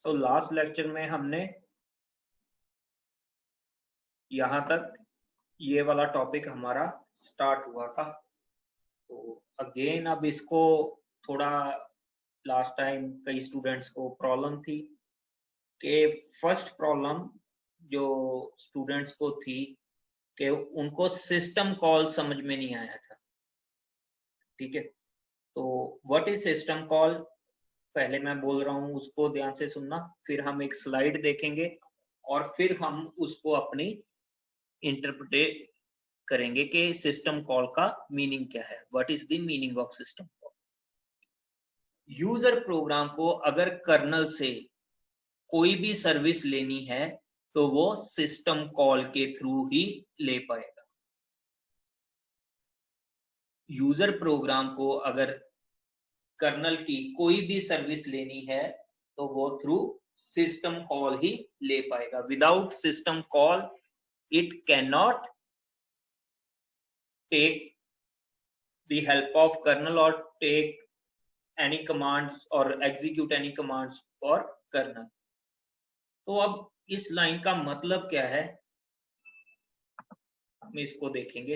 So last lecture में हमने यहाँ तक ये वाला टॉपिक हमारा स्टार्ट हुआ था। तो अगेन अब इसको थोड़ा, लास्ट टाइम कई स्टूडेंट्स को प्रॉब्लम थी कि फर्स्ट प्रॉब्लम जो स्टूडेंट्स को थी कि उनको सिस्टम कॉल समझ में नहीं आया था। ठीक है, तो व्हाट इज सिस्टम कॉल, पहले मैं बोल रहा हूँ उसको ध्यान से सुनना, फिर हम एक स्लाइड देखेंगे और फिर हम उसको अपनी इंटरप्रेट करेंगे कि सिस्टम कॉल का मीनिंग क्या है। What is the meaning of system call. User program को अगर कर्नल से कोई भी सर्विस लेनी है तो वो सिस्टम कॉल के थ्रू ही ले पाएगा। यूजर प्रोग्राम को अगर कर्नल की कोई भी सर्विस लेनी है तो वो थ्रू सिस्टम कॉल ही ले पाएगा। Without system call it can not take the help of kernel or take any commands or execute any commands for kernel। तो अब इस लाइन का मतलब क्या है हम इसको देखेंगे।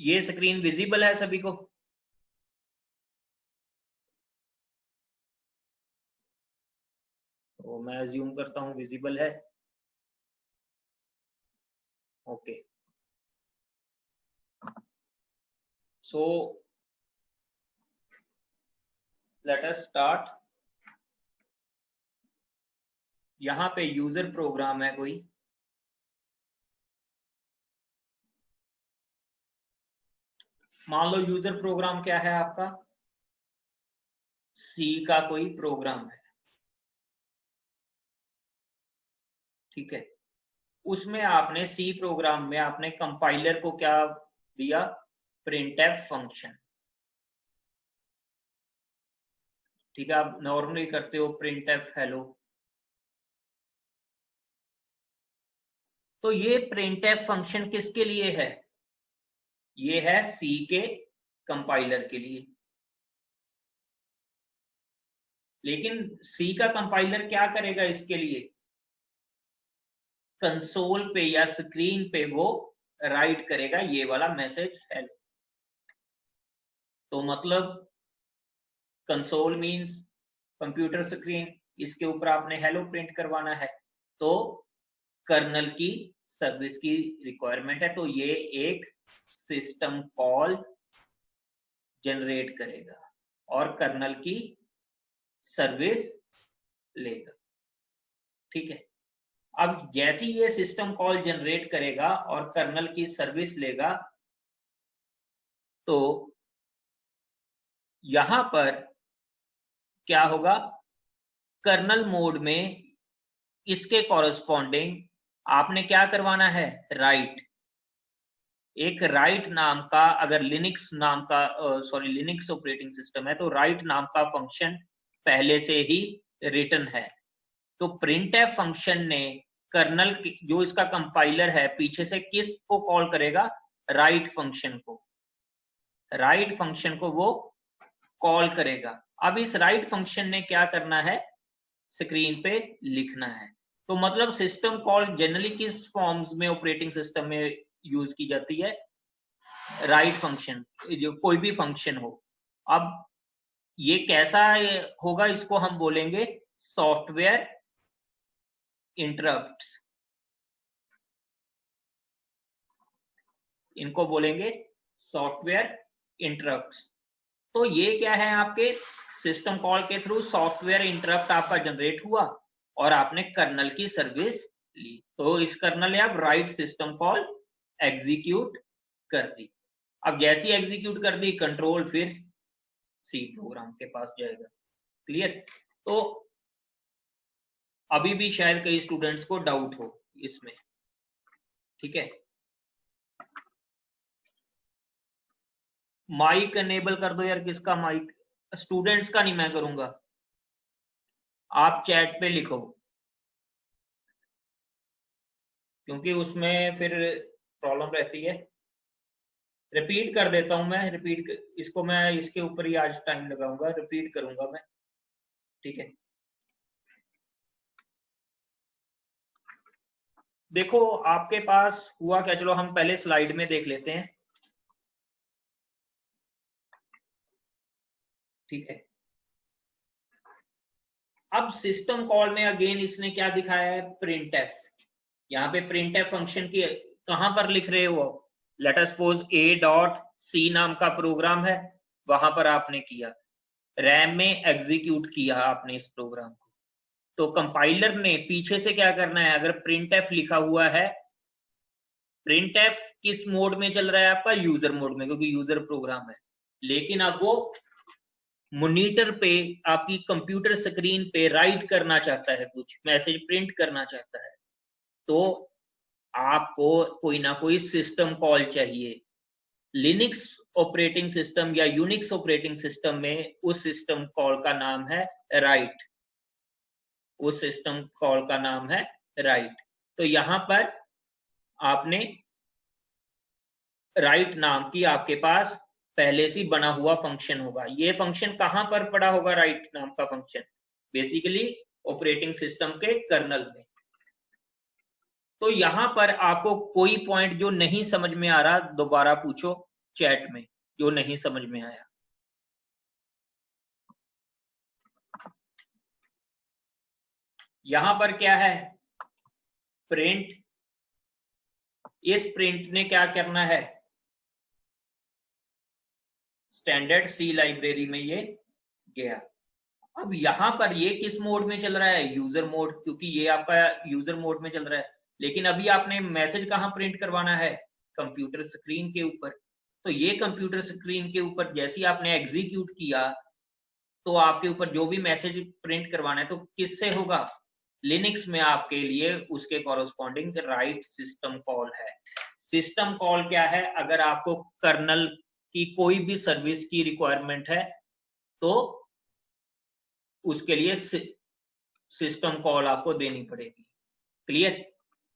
ये स्क्रीन विजिबल है सभी को? तो मैं अज्यूम करता हूं विजिबल है। Okay, so let us start. यहां पे यूजर प्रोग्राम है कोई, मान लो यूजर प्रोग्राम क्या है आपका, सी का कोई प्रोग्राम है। ठीक है, उसमें आपने सी प्रोग्राम में आपने कंपाइलर को क्या दिया, प्रिंटफ फंक्शन। ठीक है, आप नॉर्मली करते हो प्रिंटफ हेलो। तो ये प्रिंटफ फंक्शन किसके लिए है, ये है सी के कंपाइलर के लिए। लेकिन सी का कंपाइलर क्या करेगा इसके लिए, कंसोल पे या स्क्रीन पे वो राइट करेगा ये वाला मैसेज हेलो। तो मतलब कंसोल मींस कंप्यूटर स्क्रीन, इसके ऊपर आपने हेलो प्रिंट करवाना है तो कर्नल की सर्विस की रिक्वायरमेंट है, तो ये एक सिस्टम कॉल जनरेट करेगा और कर्नल की सर्विस लेगा। ठीक है, अब जैसे ये सिस्टम कॉल जनरेट करेगा और कर्नल की सर्विस लेगा तो यहां पर क्या होगा, कर्नल मोड में इसके कॉरस्पॉन्डिंग आपने क्या करवाना है, राइट। एक राइट नाम का, अगर लिनक्स नाम का लिनक्स ऑपरेटिंग सिस्टम है तो राइट नाम का फंक्शन पहले से ही रिटन है। तो प्रिंटफ फंक्शन ने कर्नल जो इसका कंपाइलर है पीछे से किस को कॉल करेगा, राइट फंक्शन को। राइट फंक्शन को वो कॉल करेगा। अब इस राइट फंक्शन ने क्या करना है, स्क्रीन पे लिखना है। तो मतलब सिस्टम कॉल जनरली किस फॉर्म्स में ऑपरेटिंग सिस्टम में यूज की जाती है, राइट फंक्शन, जो कोई भी फंक्शन हो। अब ये कैसा होगा, इसको हम बोलेंगे सॉफ्टवेयर इंटरप्ट्स, इनको बोलेंगे सॉफ्टवेयर इंटरप्ट्स। तो ये क्या है, आपके सिस्टम कॉल के थ्रू सॉफ्टवेयर इंटरप्ट आपका जनरेट हुआ और आपने कर्नल की सर्विस ली। तो इस कर्नल ने अब राइट सिस्टम कॉल एग्जीक्यूट कर दी। अब जैसी एग्जीक्यूट कर दी, कंट्रोल फिर सी प्रोग्राम के पास जाएगा। क्लियर? तो अभी भी शायद कई स्टूडेंट्स को डाउट हो इसमें। ठीक है, माइक एनेबल कर दो यार, किसका माइक, स्टूडेंट्स का नहीं, मैं करूंगा, आप चैट पे लिखो क्योंकि उसमें फिर प्रॉब्लम रहती है। रिपीट कर देता हूं मैं, इसको मैं इसके ऊपर ही आज टाइम लगाऊंगा, रिपीट करूंगा मैं, ठीक है। देखो आपके पास हुआ क्या, चलो हम पहले स्लाइड में देख लेते हैं, ठीक है। अब सिस्टम कॉल में अगेन इसने क्या दिखाया है, प्रिंट एफ। यहाँ पे प्रिंट एफ फंक्शन की कहां पर लिख रहे हो, लेट अस सपोज a.c नाम का प्रोग्राम है, वहां पर आपने किया, रैम में एग्जीक्यूट किया आपने इस प्रोग्राम को। तो कंपाइलर ने पीछे से क्या करना है, अगर प्रिंट एफ लिखा हुआ है, प्रिंट एफ किस मोड में चल रहा है आपका, यूजर मोड में, क्योंकि यूजर प्रोग्राम है। लेकिन अब वो मॉनिटर पे आपकी कंप्यूटर स्क्रीन पे राइट करना चाहता है, कुछ मैसेज प्रिंट करना चाहता है, तो आपको कोई ना कोई सिस्टम कॉल चाहिए। लिनक्स ऑपरेटिंग सिस्टम या यूनिक्स ऑपरेटिंग सिस्टम में उस सिस्टम कॉल का नाम है राइट, उस सिस्टम कॉल का नाम है राइट। तो यहां पर आपने राइट नाम की आपके पास पहले से बना हुआ फंक्शन होगा। ये फंक्शन कहां पर पड़ा होगा, राइट नाम का फंक्शन, बेसिकली ऑपरेटिंग सिस्टम के कर्नल में। तो यहां पर आपको कोई पॉइंट जो नहीं समझ में आ रहा, दोबारा पूछो चैट में, जो नहीं समझ में आया। यहां पर क्या है, प्रिंट, इस प्रिंट ने क्या करना है, स्टैंडर्ड सी लाइब्रेरी में ये गया। अब यहां पर ये किस मोड में चल रहा है, यूजर मोड, क्योंकि ये आपका यूजर मोड में चल रहा है। लेकिन अभी आपने मैसेज कहां प्रिंट करवाना है, कंप्यूटर स्क्रीन के ऊपर। तो ये कंप्यूटर स्क्रीन के ऊपर जैसे ही आपने एग्जीक्यूट किया, तो आपके ऊपर जो भी मैसेज प्रिंट करवाना है तो किससे होगा, लिनक्स में आपके लिए उसके कॉरस्पॉन्डिंग राइट सिस्टम कॉल है। सिस्टम कॉल क्या है, अगर आपको कर्नल की कोई भी सर्विस की रिक्वायरमेंट है तो उसके लिए सिस्टम कॉल आपको देनी पड़ेगी। क्लियर।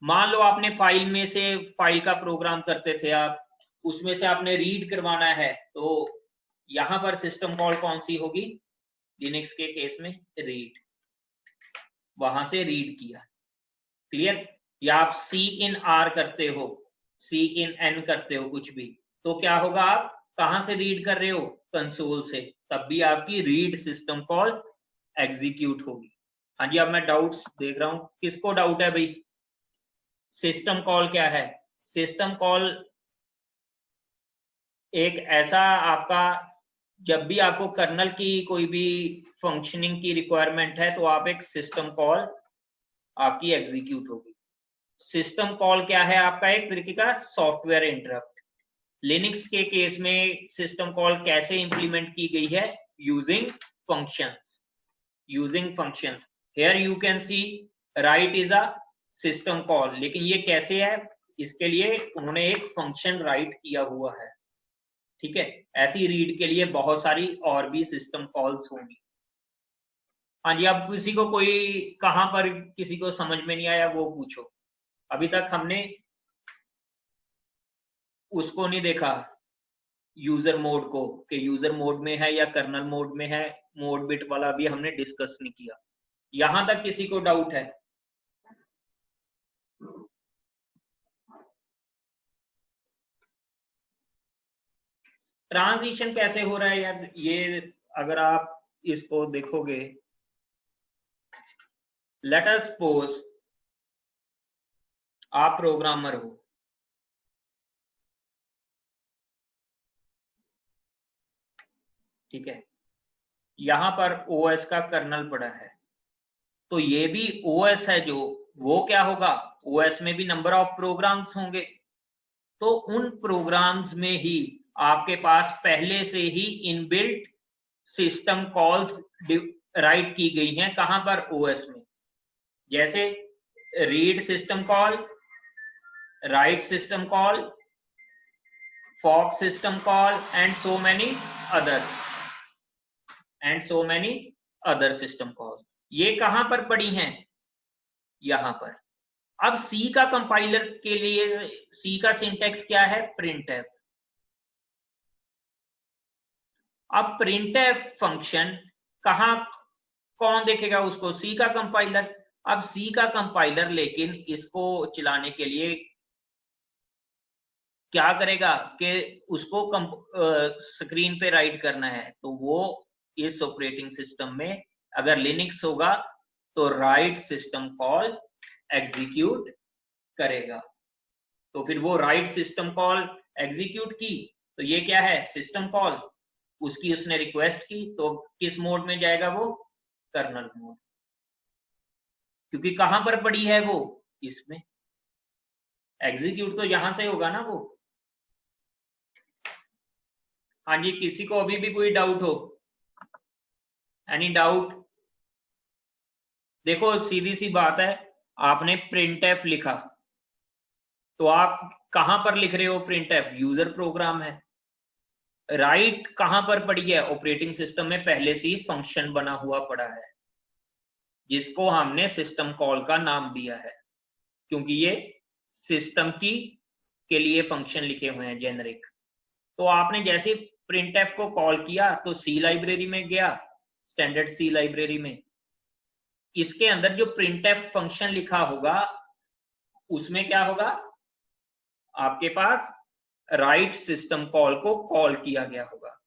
मान लो आपने फाइल में से, फाइल का प्रोग्राम करते थे आप, उसमें से आपने रीड करवाना है, तो यहां पर सिस्टम कॉल कौन सी होगी, लिनक्स के केस में रीड, वहां से रीड किया। क्लियर। या आप सी इन आर करते हो, सी इन एन करते हो, कुछ भी, तो क्या होगा, आप कहां से रीड कर रहे हो, कंसोल से, तब भी आपकी रीड सिस्टम कॉल एग्जीक्यूट होगी। हाँ जी, अब मैं डाउट्स देख रहा हूं, किसको डाउट है भाई, सिस्टम कॉल क्या है, सिस्टम कॉल एक ऐसा आपका, जब भी आपको कर्नल की कोई भी फंक्शनिंग की रिक्वायरमेंट है तो आप एक सिस्टम कॉल आपकी एग्जीक्यूट होगी। सिस्टम कॉल क्या है, आपका एक तरीके का सॉफ्टवेयर इंटरप्ट। लिनक्स के केस में सिस्टम कॉल कैसे इंप्लीमेंट की गई है, using functions, using functions. Here you can see right is a system call, लेकिन ये कैसे है, इसके लिए उन्होंने एक फंक्शन राइट किया हुआ है, ठीक है। ऐसी रीड के लिए बहुत सारी और भी सिस्टम कॉल्स होंगी। हाँ जी, अब किसी को कोई कहां पर किसी को समझ में नहीं आया वो पूछो। अभी तक हमने उसको नहीं देखा, यूजर मोड को, कि यूजर मोड में है या कर्नल मोड में है, मोड बिट वाला भी हमने डिस्कस नहीं किया। यहां तक किसी को डाउट है, ट्रांजिशन कैसे हो रहा है यार, ये अगर आप इसको देखोगे, लेट अस सपोज आप प्रोग्रामर हो, ठीक है, यहां पर ओएस का कर्नल पड़ा है, तो ये भी ओएस है जो, वो क्या होगा, ओएस में भी नंबर ऑफ प्रोग्राम्स होंगे, तो उन प्रोग्राम्स में ही आपके पास पहले से ही इनबिल्ट सिस्टम कॉल्स राइट की गई हैं, कहां पर, ओएस में, जैसे read system call, right system call, fork system call and so many others, and so many other system calls। ये कहां पर पड़ी हैं, यहां पर। अब सी का कंपाइलर के लिए सी का सिंटेक्स क्या है, प्रिंट एफ। अब printf फंक्शन कहाँ कौन देखेगा उसको? सी का कंपाइलर। अब सी का कंपाइलर लेकिन इसको चलाने के लिए क्या करेगा कि उसको स्क्रीन पे राइट करना है, तो वो इस ऑपरेटिंग सिस्टम में अगर लिनक्स होगा तो राइट सिस्टम कॉल एग्जीक्यूट करेगा। तो फिर वो राइट सिस्टम कॉल एग्जीक्यूट की, तो ये क्या है? System call. उसकी उसने रिक्वेस्ट की, तो किस मोड में जाएगा वो? कर्नल मोड, क्योंकि कहां पर पड़ी है वो? इसमें। एग्जीक्यूट तो यहां से होगा ना वो। हाँ जी, किसी को अभी भी कोई डाउट हो? Any doubt? देखो सीधी सी बात है, आपने printf लिखा तो आप कहां पर लिख रहे हो? printf यूजर प्रोग्राम है। राइट कहां पर पड़ी है? ऑपरेटिंग सिस्टम में पहले से ही फंक्शन बना हुआ पड़ा है जिसको हमने सिस्टम कॉल का नाम दिया है, क्योंकि ये सिस्टम की के लिए फंक्शन लिखे हुए हैं जेनरिक। तो आपने जैसे printf को कॉल किया तो सी लाइब्रेरी में गया, स्टैंडर्ड सी लाइब्रेरी में। इसके अंदर जो printf फंक्शन लिखा होगा उसमें क्या होगा? आपके पास राइट सिस्टम कॉल को कॉल किया गया होगा।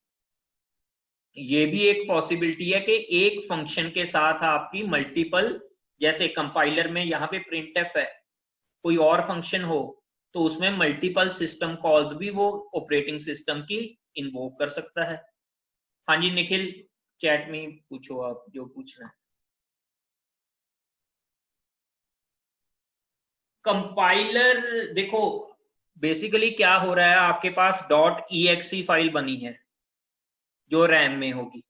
ये भी एक पॉसिबिलिटी है कि एक फंक्शन के साथ आपकी मल्टीपल, जैसे कंपाइलर में यहाँ पे printf है, कोई और फंक्शन हो तो उसमें मल्टीपल सिस्टम कॉल्स भी वो ऑपरेटिंग सिस्टम की इन्वोक कर सकता है। हाँ जी निखिल, चैट में पूछो आप जो पूछना है। कंपाइलर देखो बेसिकली क्या हो रहा है, आपके पास .exe फाइल बनी है जो रैम में होगी।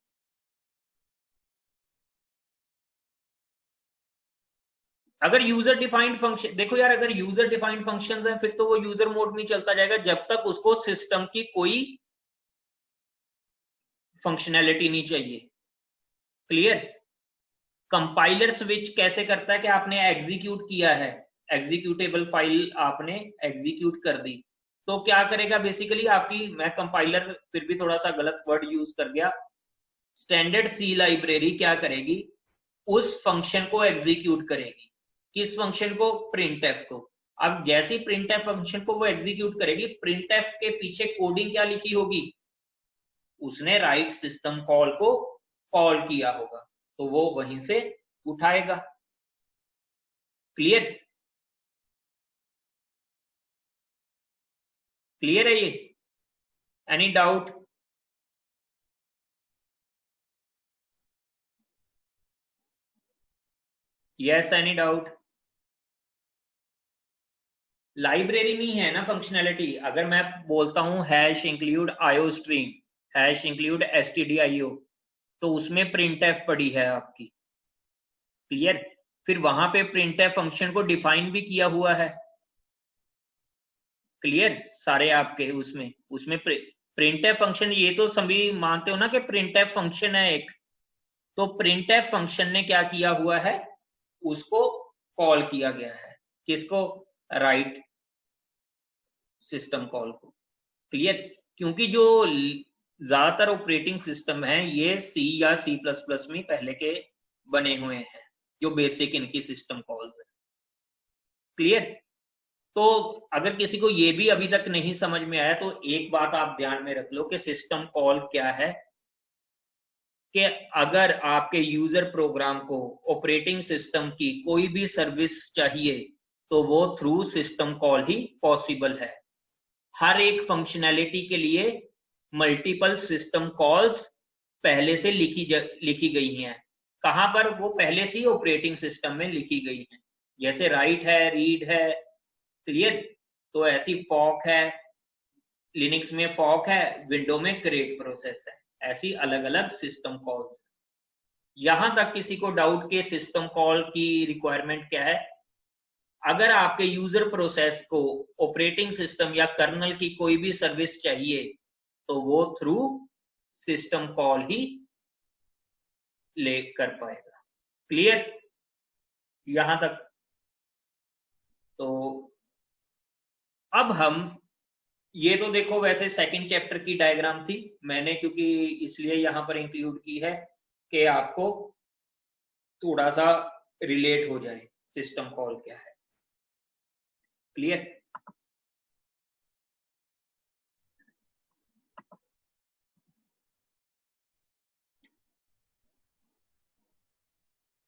अगर यूजर डिफाइंड फंक्शन, देखो यार अगर यूजर डिफाइंड फंक्शंस हैं फिर तो वो यूजर मोड में चलता जाएगा जब तक उसको सिस्टम की कोई फंक्शनैलिटी नहीं चाहिए। क्लियर? कंपाइलर स्विच कैसे करता है कि आपने एग्जीक्यूट किया है, एग्जीक्यूटेबल फाइल आपने एग्जीक्यूट कर दी, तो क्या करेगा बेसिकली आपकी, मैं कंपाइलर फिर भी थोड़ा सा गलत वर्ड यूज कर गया, स्टैंडर्ड सी लाइब्रेरी क्या करेगी? उस फंक्शन को एग्जीक्यूट करेगी। किस फंक्शन को? printf को। अब जैसी printf फंक्शन को वो एग्जीक्यूट करेगी, printf के पीछे कोडिंग क्या लिखी होगी? उसने राइट सिस्टम कॉल को कॉल किया होगा, तो वो वहीं से उठाएगा। क्लियर? क्लियर है ये? Any doubt? Yes, any doubt? Library में है ना फंक्शनैलिटी। अगर मैं बोलता हूं hash include IO stream, hash include stdio, तो उसमें printf पड़ी है आपकी। क्लियर? फिर वहां पे printf फंक्शन को डिफाइन भी किया हुआ है। क्लियर? सारे आपके उसमें उसमें printf फंक्शन, ये तो सभी मानते हो ना कि printf फंक्शन है एक, तो printf फंक्शन ने क्या किया हुआ है? उसको कॉल किया गया है। किसको? राइट सिस्टम कॉल को। क्लियर? क्योंकि जो ज्यादातर ऑपरेटिंग सिस्टम है ये सी या सी प्लस प्लस में पहले के बने हुए हैं, जो बेसिक इनकी सिस्टम कॉल्स है। क्लियर? तो अगर किसी को ये भी अभी तक नहीं समझ में आया तो एक बात आप ध्यान में रख लो कि सिस्टम कॉल क्या है, कि अगर आपके यूजर प्रोग्राम को ऑपरेटिंग सिस्टम की कोई भी सर्विस चाहिए तो वो थ्रू सिस्टम कॉल ही पॉसिबल है। हर एक फंक्शनैलिटी के लिए मल्टीपल सिस्टम कॉल्स पहले से लिखी गई हैं। कहां पर? वो पहले से ही ऑपरेटिंग सिस्टम में लिखी गई हैं, जैसे राइट है, रीड है। क्लियर? तो ऐसी फॉक है, लिनक्स में फॉक है, विंडो में क्रिएट प्रोसेस है, ऐसी अलग अलग सिस्टम कॉल्स। यहां तक किसी को डाउट के सिस्टम कॉल की रिक्वायरमेंट क्या है? अगर आपके यूजर प्रोसेस को ऑपरेटिंग सिस्टम या कर्नल की कोई भी सर्विस चाहिए तो वो थ्रू सिस्टम कॉल ही ले कर पाएगा। क्लियर? यहां तक? तो अब हम ये तो देखो वैसे सेकंड चैप्टर की डायग्राम थी, मैंने क्योंकि इसलिए यहाँ पर इंक्लूड की है कि आपको थोड़ा सा रिलेट हो जाए सिस्टम कॉल क्या है। क्लियर?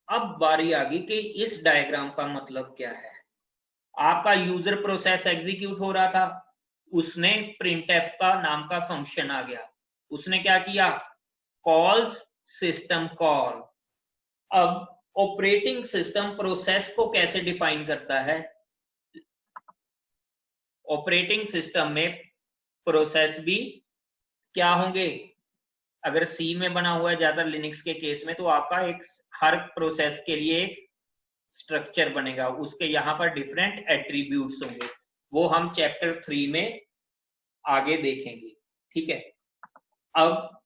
अब बारी आ गई कि इस डायग्राम का मतलब क्या है। आपका यूजर प्रोसेस एग्जीक्यूट हो रहा था, उसने printf का नाम का फंक्शन आ गया, उसने क्या किया, कॉल्स सिस्टम कॉल। अब ऑपरेटिंग सिस्टम प्रोसेस को कैसे डिफाइन करता है? ऑपरेटिंग सिस्टम में प्रोसेस भी क्या होंगे, अगर सी में बना हुआ है ज्यादा लिनक्स के केस में, तो आपका एक हर प्रोसेस के लिए एक स्ट्रक्चर बनेगा, उसके यहाँ पर डिफरेंट एट्रीब्यूट्स होंगे, वो हम चैप्टर 3 में आगे देखेंगे। ठीक है? अब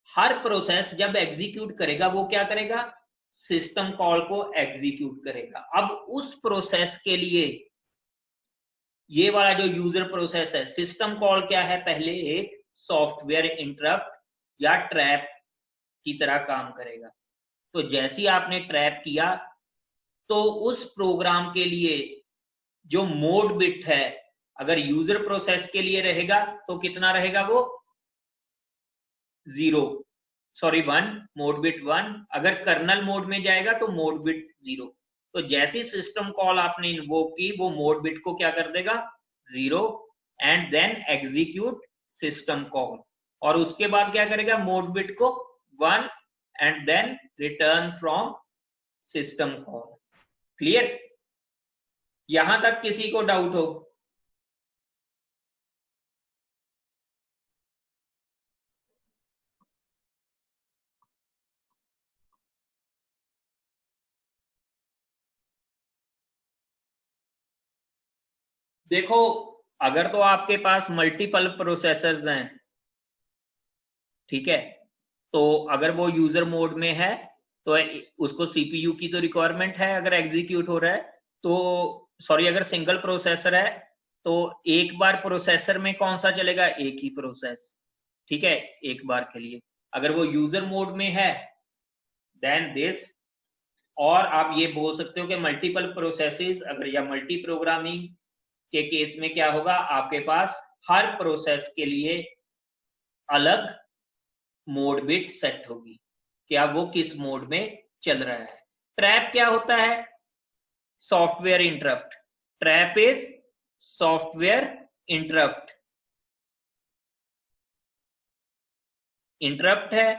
हर प्रोसेस जब एग्जीक्यूट करेगा वो क्या करेगा, सिस्टम कॉल को एग्जीक्यूट करेगा। अब उस प्रोसेस के लिए ये वाला जो यूजर प्रोसेस है, सिस्टम कॉल क्या है, पहले एक सॉफ्टवेयर इंटरप्ट या ट्रैप की तरह काम करेगा। तो जैसे ही आपने ट्रैप किया तो उस प्रोग्राम के लिए जो मोड बिट है, अगर यूजर प्रोसेस के लिए रहेगा तो कितना रहेगा, वो 0, सॉरी 1, मोड बिट 1। अगर कर्नल मोड में जाएगा तो मोड बिट 0। तो जैसी सिस्टम कॉल आपने इन्वोक की वो मोड बिट को क्या कर देगा, 0, and then execute system call, और उसके बाद क्या करेगा, मोड बिट को 1 and then return from system call. Clear? यहां तक किसी को डाउट हो? देखो, अगर तो आपके पास मल्टीपल प्रोसेसर्स हैं, ठीक है, तो अगर वो यूजर मोड में है तो उसको सीपीयू की तो रिक्वायरमेंट है अगर एग्जीक्यूट हो रहा है तो, सॉरी अगर सिंगल प्रोसेसर है तो एक बार प्रोसेसर में कौन सा चलेगा, एक ही प्रोसेस, ठीक है, एक बार के लिए। अगर वो यूजर मोड में है देन दिस, और आप ये बोल सकते हो कि मल्टीपल प्रोसेसेस अगर, या मल्टी प्रोग्रामिंग के केस में क्या होगा, आपके पास हर प्रोसेस के लिए अलग मोड बिट सेट होगी, क्या वो किस मोड में चल रहा है। ट्रैप क्या होता है, software interrupt. Trap is software interrupt. Interrupt है,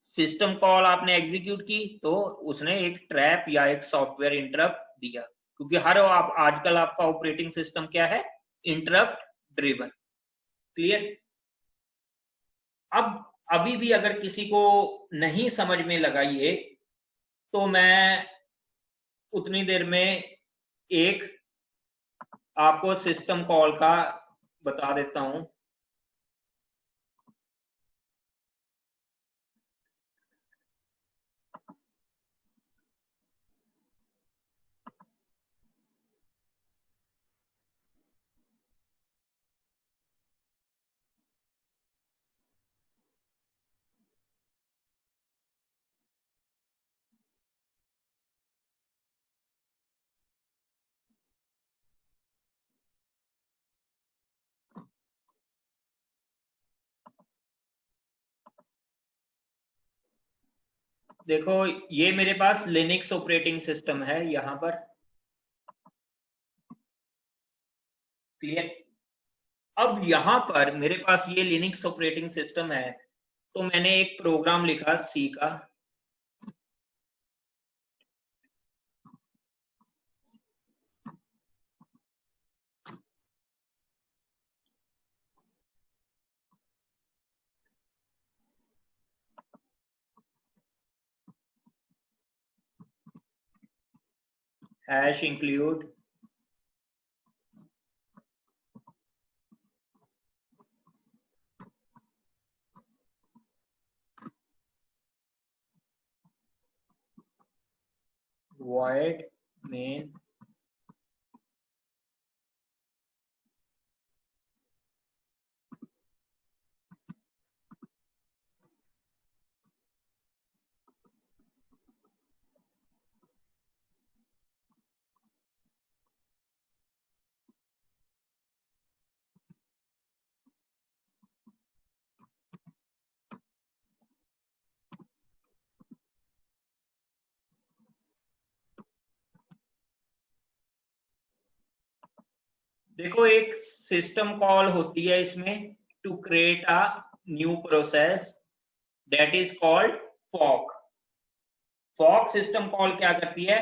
सिस्टम कॉल आपने एग्जीक्यूट की तो उसने एक ट्रैप या एक सॉफ्टवेयर इंटरप्ट दिया, क्योंकि हर आजकल आपका ऑपरेटिंग सिस्टम क्या है, इंटरप्ट ड्रिवन। क्लियर? अब अभी भी अगर किसी को नहीं समझ में लगा ये, तो मैं उतनी देर में एक आपको सिस्टम कॉल का बता देता हूं। देखो, ये मेरे पास लिनक्स ऑपरेटिंग सिस्टम है यहां पर। क्लियर? अब यहां पर मेरे पास ये लिनक्स ऑपरेटिंग सिस्टम है, तो मैंने एक प्रोग्राम लिखा सी का, हैश इंक्लूड void main देखो एक सिस्टम कॉल होती है इसमें to create a new process that is called fork. Fork system call क्या करती है,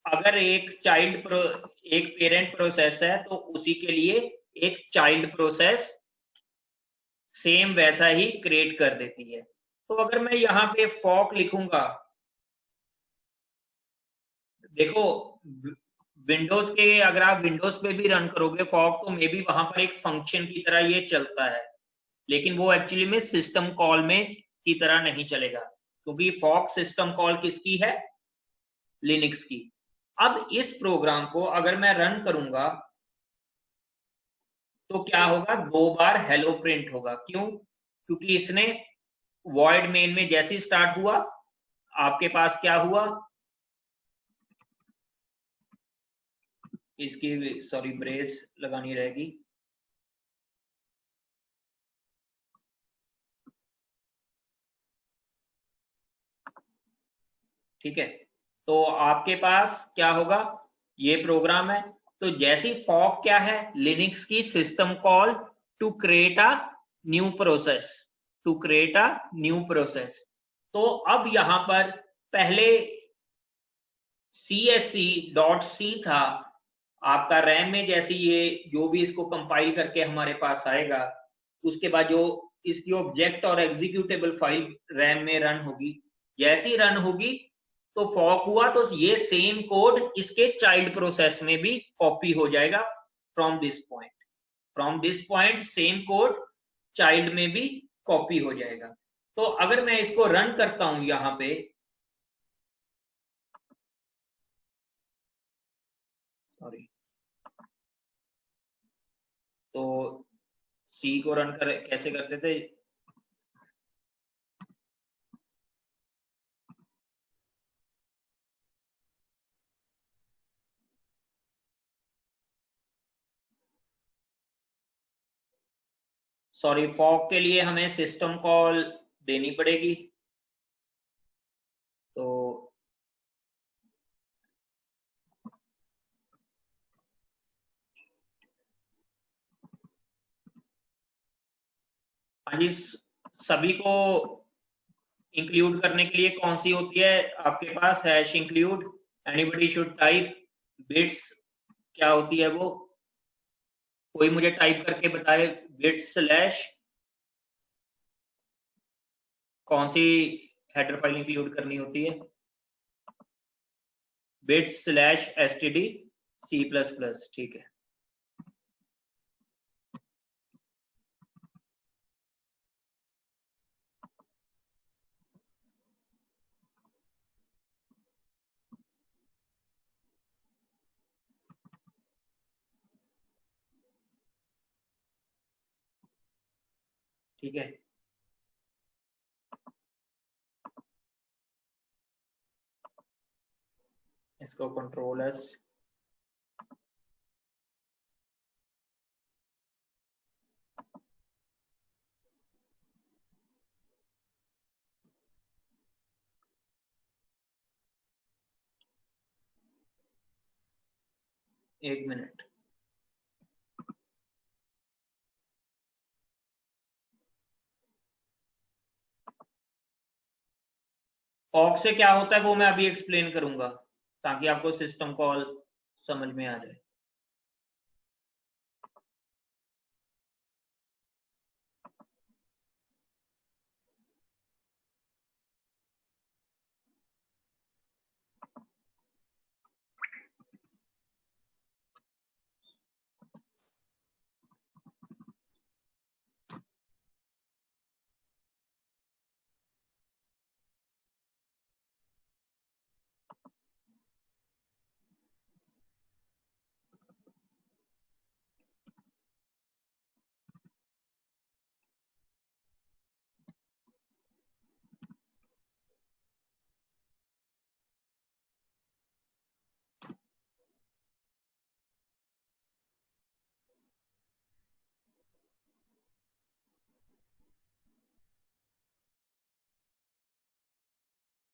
अगर एक पेरेंट प्रोसेस है तो उसी के लिए एक चाइल्ड प्रोसेस सेम वैसा ही क्रिएट कर देती है। तो अगर मैं यहाँ पे फॉक लिखूंगा, देखो विंडोज के, अगर आप विंडोज पे भी रन करोगे फॉक तो मे बी वहां पर एक फंक्शन की तरह ये चलता है, लेकिन वो एक्चुअली में सिस्टम कॉल में की तरह नहीं चलेगा, क्योंकि फॉक सिस्टम कॉल किसकी है, लिनक्स की। अब इस प्रोग्राम को अगर मैं रन करूंगा तो क्या होगा, 2 बार हेलो प्रिंट होगा। क्यों? क्योंकि इसने वॉइड मेन में जैसे ही स्टार्ट हुआ आपके पास क्या हुआ, इसकी सॉरी ब्रेस लगानी रहेगी। ठीक है, तो आपके पास क्या होगा, ये प्रोग्राम है, तो जैसी फॉक क्या है, लिनक्स की system call to create a new process, to create a new process. तो अब यहां पर पहले csc.c था आपका रैम में, जैसे ये जो भी इसको कंपाइल करके हमारे पास आएगा उसके बाद जो इसकी ऑब्जेक्ट और एग्जीक्यूटेबल फाइल रैम में रन होगी, जैसी रन होगी तो फॉक हुआ तो ये सेम कोड इसके चाइल्ड प्रोसेस में भी कॉपी हो जाएगा। From this point same code child में भी कॉपी हो जाएगा। तो अगर मैं इसको रन करता हूं यहां पे, सॉरी, तो सी को रन कर कैसे करते थे, सॉरी, फॉक के लिए हमें सिस्टम कॉल देनी पड़ेगी। तो हाँ जी, सभी को इंक्लूड करने के लिए कौन सी होती है आपके पास, hash include, anybody should type bits, क्या होती है वो, कोई मुझे टाइप करके बताए, बिट्स स्लैश कौन सी हेडर फाइल इंक्लूड करनी होती है, बिट्स स्लैश std C++, ठीक है। ठीक है, इसको कंट्रोल एस, एक मिनट। फॉक से क्या होता है वो मैं अभी एक्सप्लेन करूंगा ताकि आपको सिस्टम कॉल समझ में आ जाए।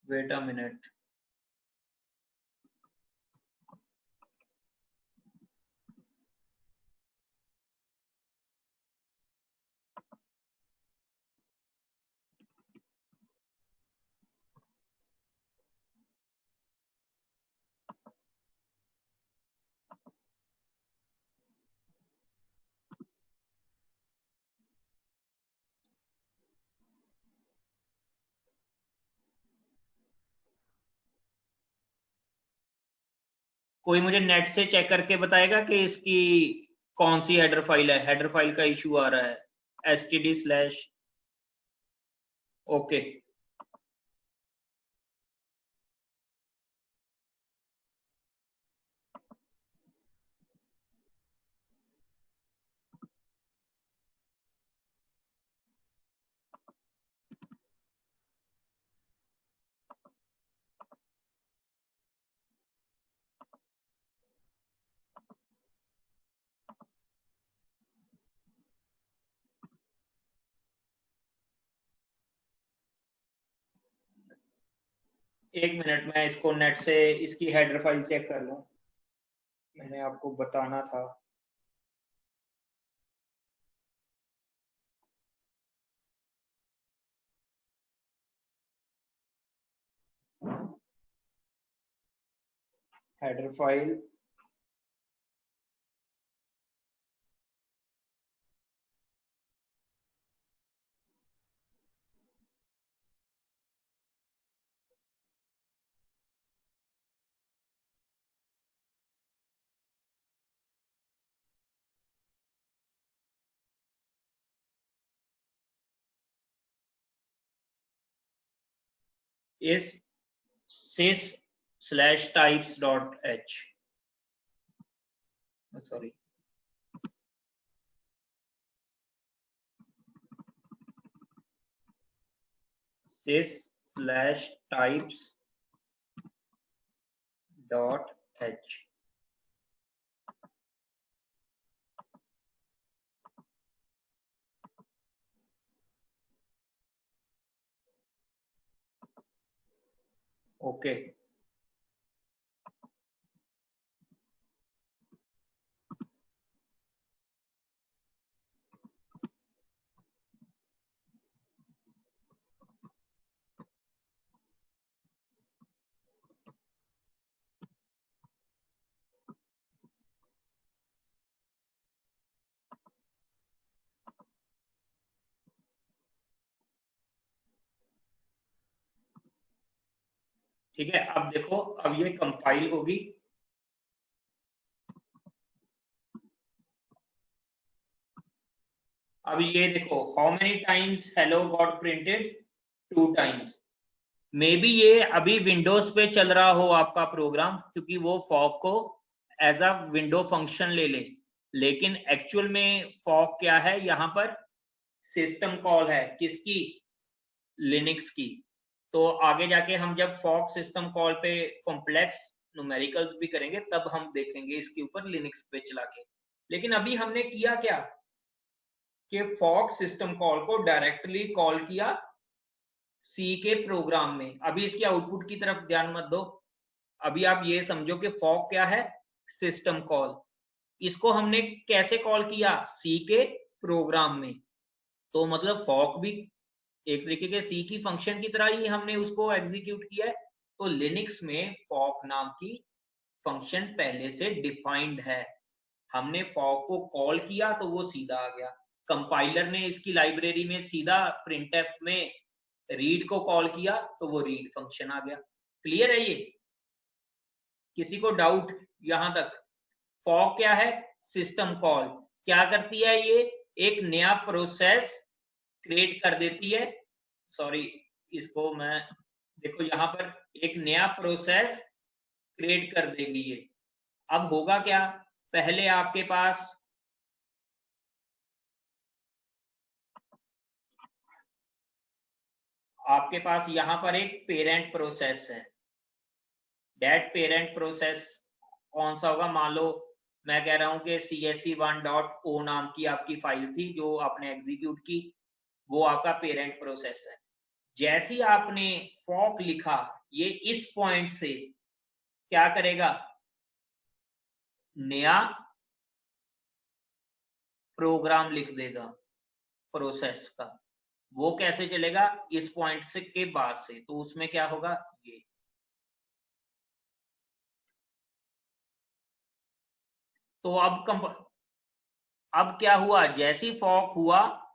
Wait a minute. कोई मुझे नेट से चेक करके बताएगा कि इसकी कौन सी हेडर फाइल है? हेडर फाइल का इशू आ रहा है std/। ओके, एक मिनट, मैं इसको नेट से इसकी हेडर फाइल चेक कर लूं, मैंने आपको बताना था। Header file is sys/types.h, sorry, sys/types.h। Okay, ठीक है। अब देखो, अब ये कंपाइल होगी, अब ये देखो, how many times hello got printed? 2 times. May be ये अभी विंडोज पे चल रहा हो आपका प्रोग्राम, क्योंकि वो फॉक को एज अ विंडो फंक्शन ले ले, लेकिन एक्चुअल में फॉक क्या है, यहाँ पर सिस्टम कॉल है, किसकी? लिनक्स की। तो आगे जाके हम जब फॉक सिस्टम कॉल पे कॉम्प्लेक्स न्यूमेरिकल्स भी करेंगे, तब हम देखेंगे इसके ऊपर लिनक्स पे चला के। लेकिन अभी हमने किया क्या कि फॉक सिस्टम कॉल को डायरेक्टली कॉल किया सी के प्रोग्राम में। अभी इसकी आउटपुट की तरफ ध्यान मत दो, अभी आप ये समझो कि फॉक क्या है? System call. इसको हमने कैसे कॉल किया? सी के प्रोग्राम में। तो मतलब फॉक भी एक तरीके के सी की फंक्शन की तरह ही हमने उसको एग्जीक्यूट किया है। तो लिनक्स में फॉक नाम की फंक्शन पहले से डिफाइंड है, हमने फॉक को कॉल किया तो वो सीधा आ गया। कंपाइलर ने इसकी लाइब्रेरी में सीधा प्रिंटफ में रीड को कॉल किया तो वो रीड फंक्शन आ गया। क्लियर है ये? किसी को डाउट यहां तक? फॉक क्या है? System call. क्या करती है ये? एक नया प्रोसेस क्रिएट कर देती है। सॉरी, इसको मैं, देखो यहां पर एक नया प्रोसेस क्रिएट कर देगी ये। अब होगा क्या? पहले आपके पास यहां पर एक पेरेंट प्रोसेस है। दैट पेरेंट प्रोसेस कौन सा होगा? मान लो मैं कह रहा हूं कि csc1.o नाम की आपकी फाइल थी जो आपने एग्जीक्यूट की, वो आपका पेरेंट प्रोसेस है। जैसे ही आपने फॉक लिखा, ये इस पॉइंट से क्या करेगा? नया प्रोग्राम लिख देगा प्रोसेस का। वो कैसे चलेगा? इस पॉइंट से के बाद से। तो उसमें क्या होगा? ये। तो अब क्या हुआ? जैसी फॉक हुआ,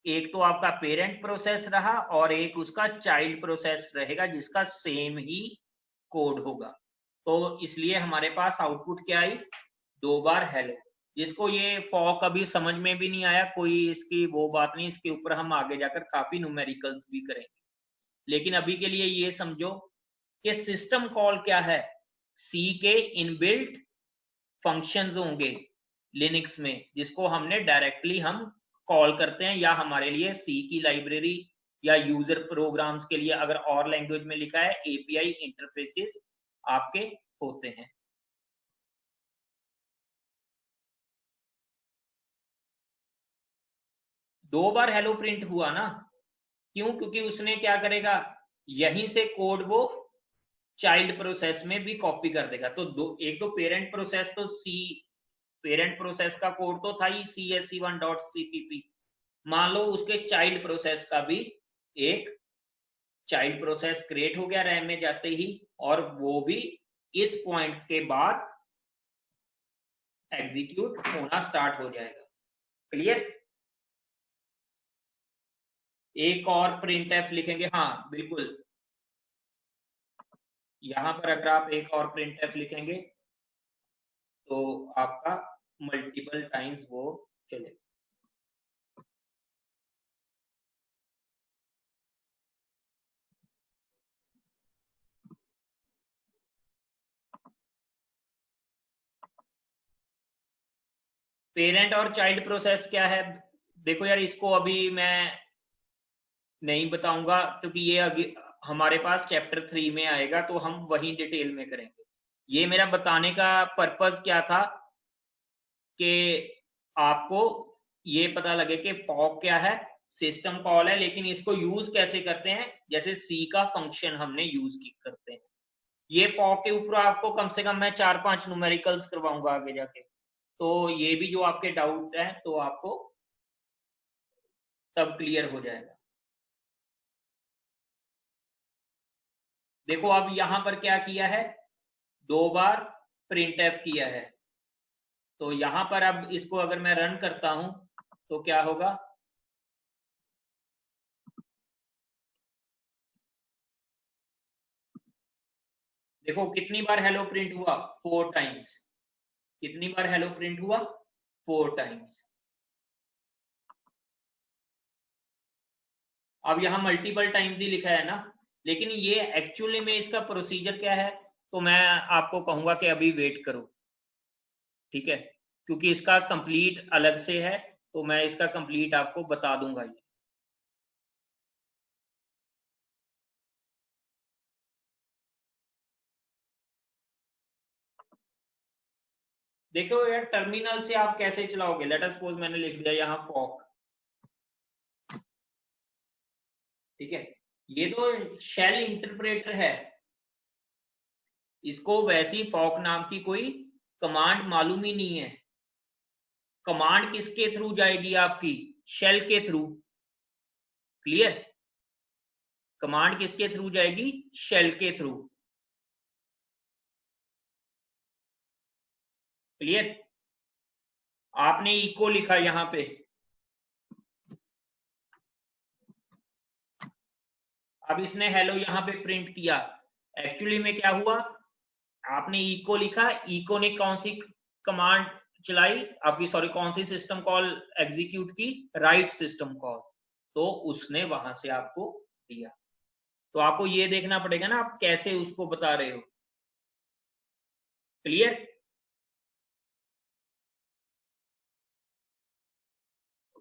एक तो आपका पेरेंट प्रोसेस रहा और एक उसका चाइल्ड प्रोसेस रहेगा जिसका सेम ही कोड होगा। तो इसलिए हमारे पास आउटपुट क्या आई, 2 बार हेलो। जिसको ये फॉक अभी समझ में भी नहीं आया, कोई इसकी वो बात नहीं, इसके ऊपर हम आगे जाकर काफी न्यूमेरिकल्स भी करेंगे। लेकिन अभी के लिए ये समझो कि सिस्टम कॉल क्या है, सी के इनबिल्ट फंक्शंस होंगे लिनक्स में, जिसको हमने डायरेक्टली हम कॉल करते हैं, या हमारे लिए सी की लाइब्रेरी या यूजर प्रोग्राम्स के लिए अगर और लैंग्वेज में लिखा है एपीआई इंटरफेसेस आपके होते हैं। दो बार हेलो प्रिंट हुआ ना, क्यों? क्योंकि उसने क्या करेगा, यहीं से कोड वो चाइल्ड प्रोसेस में भी कॉपी कर देगा। तो एक तो पेरेंट प्रोसेस, तो सी पेरेंट प्रोसेस का कोड तो था ही csc1.cpp, मान लो उसके चाइल्ड प्रोसेस का भी एक चाइल्ड प्रोसेस क्रिएट हो गया रैम में जाते ही, और वो भी इस पॉइंट के बाद एग्जीक्यूट होना स्टार्ट हो जाएगा। क्लियर? एक और प्रिंट एफ लिखेंगे, हाँ बिल्कुल, यहां पर अगर आप एक और प्रिंट एफ लिखेंगे तो आपका मल्टीपल टाइम्स वो चले। पेरेंट और चाइल्ड प्रोसेस क्या है, देखो यार, इसको अभी मैं नहीं बताऊंगा क्योंकि ये अभी हमारे पास चैप्टर 3 में आएगा, तो हम वही डिटेल में करेंगे। ये मेरा बताने का पर्पस क्या था कि आपको ये पता लगे कि फॉक क्या है, सिस्टम कॉल है, लेकिन इसको यूज कैसे करते हैं, जैसे सी का फंक्शन हमने यूज करते हैं। ये फॉक के ऊपर आपको कम से कम मैं 4-5 न्यूमेरिकल्स करवाऊंगा आगे जाके, तो ये भी जो आपके डाउट है तो आपको तब क्लियर हो जाएगा। देखो अब यहां पर क्या किया है, 2 बार प्रिंट एफ किया है, तो यहां पर अब इसको अगर मैं रन करता हूं तो क्या होगा, देखो कितनी बार हेलो प्रिंट हुआ, 4 टाइम्स। कितनी बार हेलो प्रिंट हुआ, 4 टाइम्स। अब यहाँ मल्टीपल टाइम्स ही लिखा है ना, लेकिन ये एक्चुअली में इसका प्रोसीजर क्या है, तो मैं आपको कहूंगा कि अभी वेट करो, ठीक है, क्योंकि इसका कंप्लीट अलग से है, तो मैं इसका कंप्लीट आपको बता दूंगा। ये देखो यार, टर्मिनल से आप कैसे चलाओगे, लेट अस सपोज मैंने लिख दिया यहाँ फॉक, ठीक है, ये तो शेल इंटरप्रेटर है, इसको वैसी फॉक नाम की कोई कमांड मालूम ही नहीं है। कमांड किसके थ्रू जाएगी आपकी, शेल के थ्रू। क्लियर? कमांड किसके थ्रू जाएगी, शेल के थ्रू। क्लियर? आपने इको लिखा यहां पे, अब इसने हेलो यहां पे प्रिंट किया, एक्चुअली में क्या हुआ, आपने इको लिखा, इको ने कौन सी कमांड चलाई आपकी, सॉरी कौन सी सिस्टम कॉल एग्जीक्यूट की, राइट सिस्टम कॉल, तो उसने वहां से आपको दिया। तो आपको ये देखना पड़ेगा ना आप कैसे उसको बता रहे हो। क्लियर?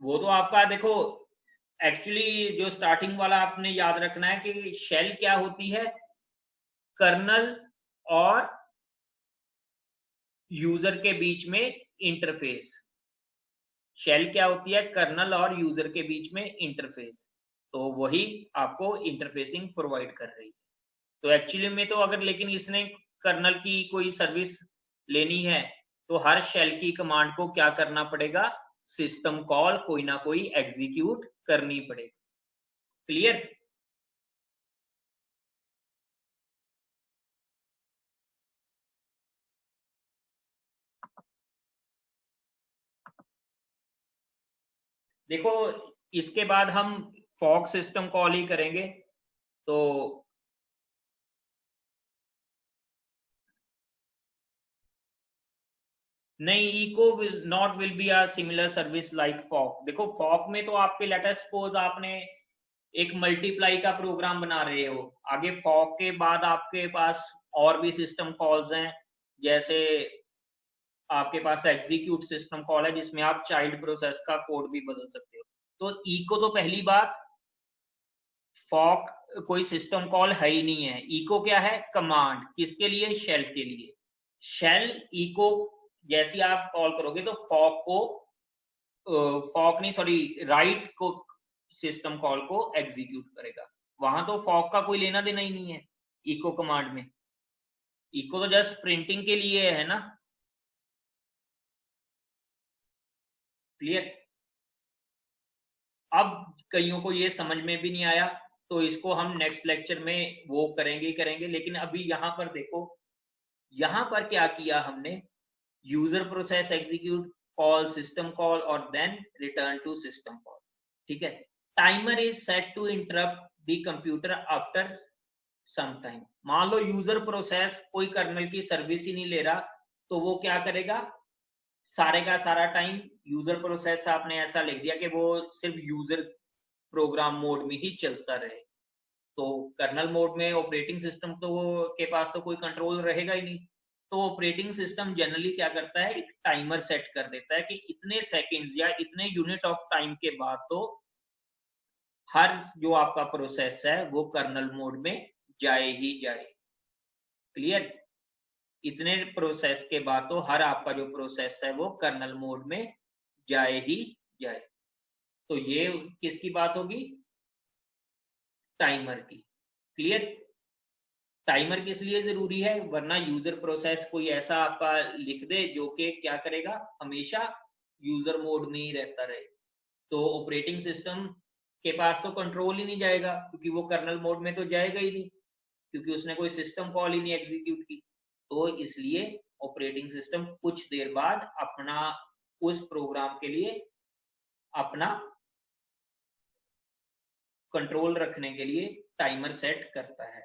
वो तो आपका देखो, एक्चुअली जो स्टार्टिंग वाला आपने याद रखना है कि शेल क्या होती है, कर्नल और यूजर के बीच में इंटरफेस। शेल क्या होती है, कर्नल और यूजर के बीच में इंटरफेस, तो वही आपको इंटरफेसिंग प्रोवाइड कर रही है। तो एक्चुअली में तो अगर लेकिन इसने कर्नल की कोई सर्विस लेनी है, तो हर शेल की कमांड को क्या करना पड़ेगा, सिस्टम कॉल कोई ना कोई एग्जीक्यूट करनी पड़ेगी। क्लियर? देखो इसके बाद हम फॉग सिस्टम कॉल ही करेंगे, तो नहीं, echo will be a similar service like fork. देखो फॉक में तो आपके लेट अस सपोज आपने एक मल्टीप्लाई का प्रोग्राम बना रहे हो, आगे फॉक के बाद आपके पास और भी सिस्टम कॉल्स हैं, जैसे आपके पास एग्जीक्यूट सिस्टम कॉल है जिसमें आप चाइल्ड प्रोसेस का कोड भी बदल सकते हो। तो इको तो पहली बात, फॉक कोई सिस्टम कॉल है ही नहीं है। इको क्या है? कमांड। किसके लिए? शेल के लिए। शेल इको जैसी आप कॉल करोगे तो फॉक को फॉक नहीं सॉरी राइट को सिस्टम कॉल को एग्जीक्यूट करेगा। वहां तो फॉक का कोई लेना देना ही नहीं है इको कमांड में। इको तो जस्ट प्रिंटिंग के लिए है ना। क्लियर? अब कईयों को ये समझ में भी नहीं आया तो इसको हम नेक्स्ट लेक्चर में वो करेंगे, लेकिन अभी यहां पर देखो, यहां पर क्या किया हमने, user process execute, call system call और then return to system call. ठीक है। Timer is set to interrupt the computer after some time. मान लो यूजर प्रोसेस कोई कर्नल की सर्विस ही नहीं ले रहा, तो वो क्या करेगा, सारे का सारा टाइम यूजर प्रोसेस आपने ऐसा लिख दिया कि वो सिर्फ यूजर प्रोग्राम मोड में ही चलता रहे। तो कर्नल मोड में ऑपरेटिंग सिस्टम तो के पास तो कोई कंट्रोल रहेगा ही नहीं। तो ऑपरेटिंग सिस्टम जनरली क्या करता है, एक टाइमर सेट कर देता है कि इतने सेकंड्स या इतने यूनिट ऑफ टाइम के बाद तो हर जो आपका प्रोसेस है वो कर्नल मोड में जाए ही जाए। क्लियर? इतने प्रोसेस के बाद तो हर आपका जो प्रोसेस है वो कर्नल मोड में जाए ही जाए। तो ये किसकी बात होगी? टाइमर की। क्लियर? टाइमर किस लिए जरूरी है? वरना यूजर प्रोसेस कोई ऐसा आपका लिख दे जो कि क्या करेगा, हमेशा यूजर मोड में ही रहता रहे, तो ऑपरेटिंग सिस्टम के पास तो कंट्रोल ही नहीं जाएगा, क्योंकि वो कर्नल मोड में तो जाएगा ही नहीं, क्योंकि उसने कोई सिस्टम कॉल ही नहीं एग्जीक्यूट की। तो इसलिए ऑपरेटिंग सिस्टम कुछ देर बाद अपना उस प्रोग्राम के लिए अपना कंट्रोल रखने के लिए टाइमर सेट करता है।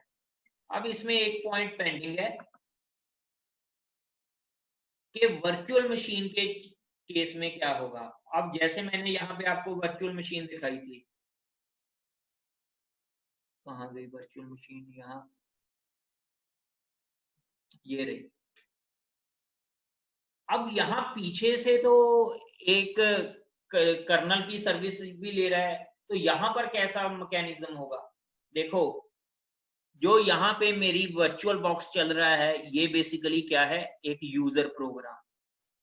अब इसमें एक पॉइंट पेंडिंग है कि वर्चुअल मशीन के केस में क्या होगा। अब जैसे मैंने यहाँ पे आपको वर्चुअल मशीन दिखाई थी, कहाँ गई वर्चुअल मशीन? यहाँ ये रही। अब यहाँ पीछे से तो एक कर्नल की सर्विस भी ले रहा है, तो यहाँ पर कैसा मैकेनिज्म होगा? देखो, जो यहाँ पे मेरी वर्चुअल बॉक्स चल रहा है ये बेसिकली क्या है, एक यूजर प्रोग्राम।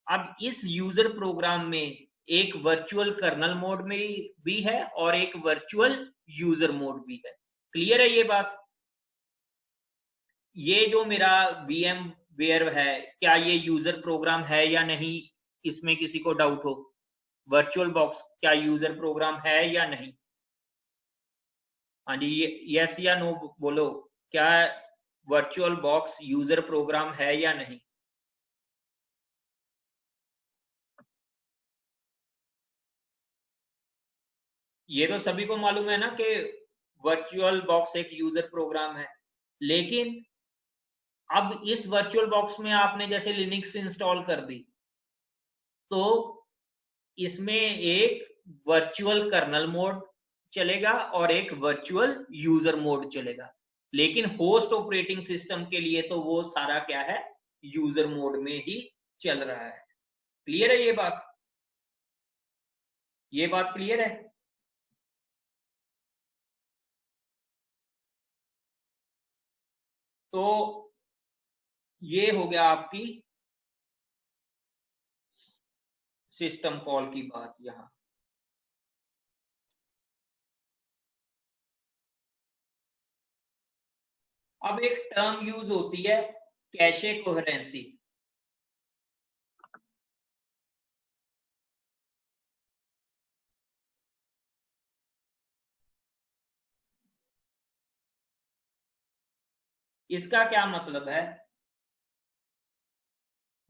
अब इस यूजर प्रोग्राम में एक वर्चुअल कर्नल मोड में भी है और एक वर्चुअल यूजर मोड भी है। क्लियर है ये बात? ये जो मेरा वीएम वेयर है, क्या ये यूजर प्रोग्राम है या नहीं, इसमें किसी को डाउट हो? वर्चुअल बॉक्स क्या यूजर प्रोग्राम है या नहीं? हाँ जी, यस या नो बोलो, क्या वर्चुअल बॉक्स यूजर प्रोग्राम है या नहीं? ये तो सभी को मालूम है ना कि वर्चुअल बॉक्स एक यूजर प्रोग्राम है, लेकिन अब इस वर्चुअल बॉक्स में आपने जैसे लिनक्स इंस्टॉल कर दी, तो इसमें एक वर्चुअल कर्नल मोड चलेगा और एक वर्चुअल यूजर मोड चलेगा, लेकिन होस्ट ऑपरेटिंग सिस्टम के लिए तो वो सारा क्या है, यूजर मोड में ही चल रहा है। क्लियर है ये बात? ये बात क्लियर है? तो ये हो गया आपकी सिस्टम कॉल की बात। यहां अब एक टर्म यूज होती है, कैशे कोहेरेंसी। इसका क्या मतलब है?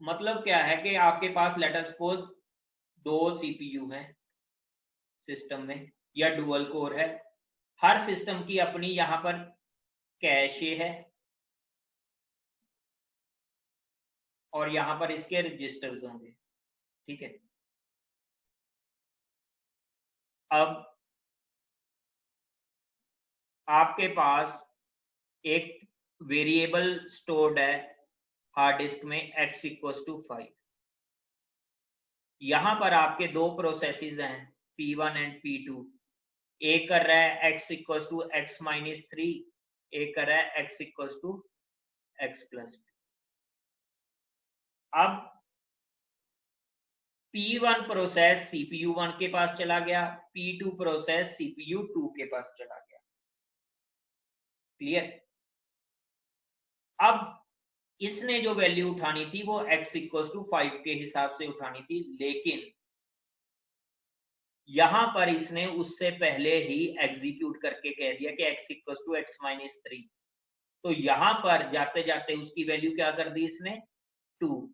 मतलब क्या है कि आपके पास लेट अस सपोज 2 सीपीयू हैं सिस्टम में, या डुअल कोर है, हर सिस्टम की अपनी यहां पर कैशे है, और यहाँ पर इसके रजिस्टर्स होंगे, ठीक है। अब आपके पास एक वेरिएबल स्टोर्ड है हार्ड डिस्क में x इक्वल्स टू 5। यहां पर आपके दो प्रोसेसेस हैं P1 एंड P2। एक कर रहा है x equals to x minus 3, एक कर रहा है x equals to x plus 2। अब P1 प्रोसेस CPU 1 के पास चला गया, P2 प्रोसेस CPU 2 के पास चला गया। क्लियर? अब इसने जो वैल्यू उठानी थी वो x इक्वल्स टू 5 के हिसाब से उठानी थी, लेकिन यहां पर इसने उससे पहले ही एग्जीक्यूट करके कह दिया कि x equals to x minus 3। तो यहां पर जाते जाते उसकी वैल्यू क्या कर दी इसने, 2।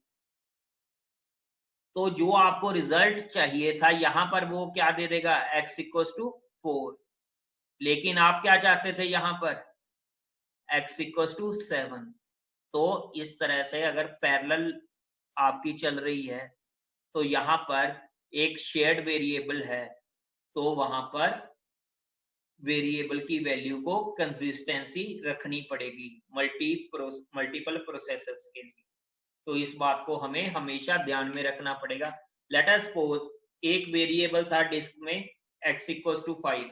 तो जो आपको रिजल्ट चाहिए था यहां पर वो क्या दे देगा, x इक्वल्स टू 4। लेकिन आप क्या चाहते थे यहां पर, x इक्वल्स टू 7। तो इस तरह से अगर पैरेलल आपकी चल रही है तो यहाँ पर एक शेयर्ड वेरिएबल है, तो वहां पर वेरिएबल की वैल्यू को कंसिस्टेंसी रखनी पड़ेगी मल्टीपल प्रोसेसर्स के लिए। तो इस बात को हमें हमेशा ध्यान में रखना पड़ेगा। लेट अस सपोज एक वेरिएबल था डिस्क में x इक्वल्स टू 5,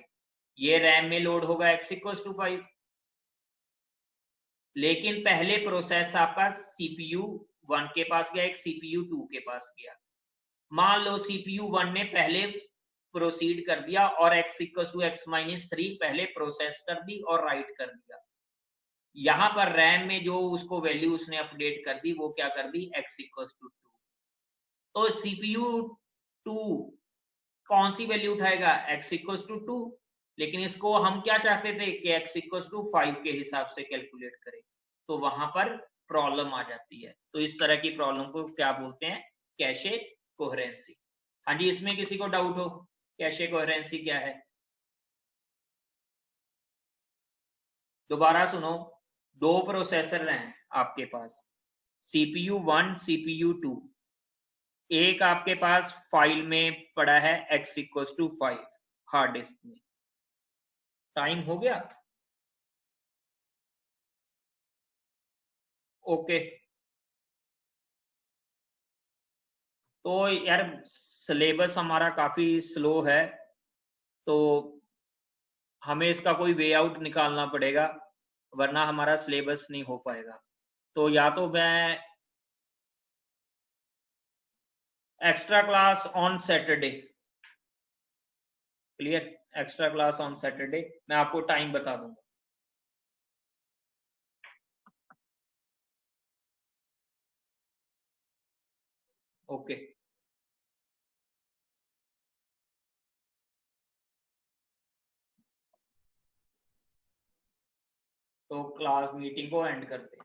ये रैम में लोड होगा x इक्वल्स टू 5, लेकिन पहले प्रोसेस आपका CPU 1 के पास गया, एक CPU 2 के पास गया। मान लो CPU 1 ने पहले प्रोसीड कर दिया और x equals to x minus 3 पहले प्रोसेस कर दी और राइट कर दिया। यहां पर रैम में जो उसको वैल्यू उसने अपडेट कर दी वो क्या कर दी, x इक्वल्स टू 2। तो CPU 2 कौन सी वैल्यू उठाएगा, x इक्वल्स टू 2, लेकिन इसको हम क्या चाहते थे कि x इक्वल्स टू 5 के हिसाब से कैलकुलेट करें। तो वहां पर प्रॉब्लम आ जाती है। तो इस तरह की प्रॉब्लम को क्या बोलते हैं, कैशे कोहेरेंसी। हाँ जी, इसमें किसी को डाउट हो कैशे कोहेरेंसी क्या है? दोबारा सुनो, दो प्रोसेसर हैं आपके पास, CPU 1 CPU 2। एक आपके पास फाइल में पड़ा है x equals to 5 hard disk में। टाइम हो गया? ओके। तो यार सिलेबस हमारा काफी स्लो है, तो हमें इसका कोई वे आउट निकालना पड़ेगा, वरना हमारा सिलेबस नहीं हो पाएगा। तो या तो मैं extra class on Saturday, clear, extra class on Saturday, मैं आपको टाइम बता दूंगा। ओके। तो क्लास मीटिंग को एंड करते हैं।